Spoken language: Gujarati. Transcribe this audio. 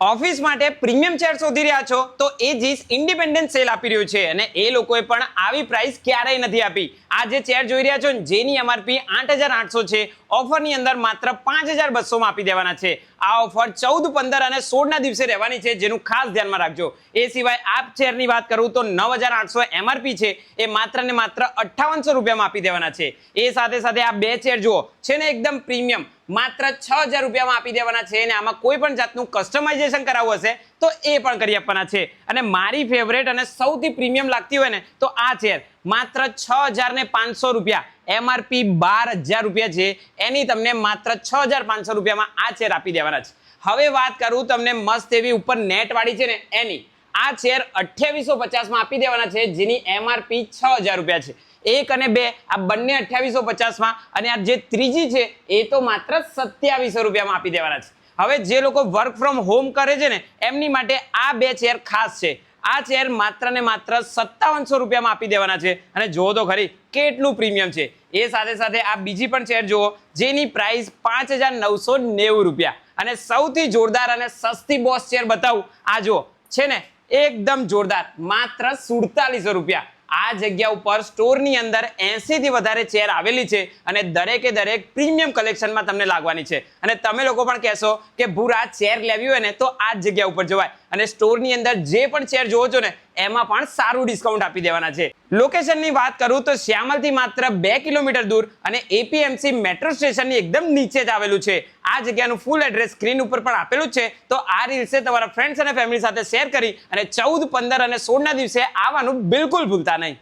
ઓફિસ માટે પ્રીમિયમ ચેર શોધી રહ્યા છો તો એજીસ ઇન્ડિપેન્ડન્ટ સેલ આપી રહ્યું છે અને એ લોકોએ પણ આવી પ્રાઇસ ક્યારેય નથી આપી। આ જે ચેર જોઈ રહ્યા છો જેની એમઆરપી 8,800 છે, ઓફરની અંદર માત્ર 5,200 માં આપી દેવાના છે। આ ઓફર 14, 15 અને 16 ના દિવસે રહેવાની છે, જેનું ખાસ ધ્યાનમાં રાખજો। એ સિવાય આ ચેરની વાત કરું તો 9,800 એમઆરપી છે, એ માત્ર ને માત્ર 5800 રૂપિયામાં આપી દેવાના છે। એ સાથે સાથે આ બે ચેર જુઓ છે ને એકદમ પ્રીમિયમ, માત્ર 6,000 રૂપિયામાં આપી દેવાના છે અને આમાં કોઈ પણ જાતનું કસ્ટમાઇઝેશન કરાવવું હશે તો એ પણ કરી આપવાના છે। અને મારી ફેવરેટ અને સૌથી પ્રીમિયમ લાગતી હોય ને તો આ ચેર માત્ર 6,500 રૂપિયા, એમઆરપી 12,000 રૂપિયા છે, એની તમને માત્ર 6,500 રૂપિયામાં આ ચેર આપી દેવાના છે। હવે વાત કરું તમને મસ્ત એવી ઉપર નેટ વાળી છે ને એની, આ ચેર 2850 માં આપી દેવાના છે, જેની એમઆરપી 6,000 રૂપિયા છે। 1 અને 2 આ બંને 2850 માં, અને આ જે ત્રીજી છે એ તો માત્ર 2700 રૂપિયામાં આપી દેવાના છે। હવે જે લોકો વર્ક ફ્રોમ હોમ કરે છે ને એમની માટે આ બે ચેર ખાસ છે। આ ચેર માત્ર ને માત્ર 5700 રૂપિયામાં આપી દેવાના છે અને જોવો તો ખરી કેટલું પ્રીમિયમ છે। એ સાથે સાથે આ બીજી પણ ચેર જુઓ જેની પ્રાઇસ 5,990 રૂપિયા, અને સૌથી જોરદાર અને સસ્તી બોસ ચેર બતાવું, આ જુઓ છે ને એકદમ જોરદાર, માત્ર 4700 રૂપિયા। આ જગ્યા ઉપર સ્ટોરની અંદર 80 થી વધારે ચેર આવેલી છે અને દરેકે દરેક પ્રીમિયમ કલેક્શનમાં તમને લાગવાની છે। અને તમે લોકો પણ કહેશો કે ભૂરા ચેર લેવી હોય ને તો આ જગ્યા ઉપર જવાય, અને સ્ટોરની અંદર જે પણ ચેર જોવો છો ને એમાં પણ સારું ડિસ્કાઉન્ટ આપી દેવાના છે। લોકેશનની વાત કરું તો શ્યામલથી માત્ર 2 કિલોમીટર દૂર અને એપીએમસી મેટ્રો સ્ટેશનની એકદમ નીચે જ આવેલું છે। આ જગ્યાનું ફૂલ એડ્રેસ સ્ક્રીન ઉપર પણ આપેલું છે, તો આ રીલ્સે તમારા ફ્રેન્ડ્સ અને ફેમિલી સાથે શેર કરી અને 14, 15 અને 16 ના દિવસે આવવાનું બિલકુલ ભૂલતા નહીં।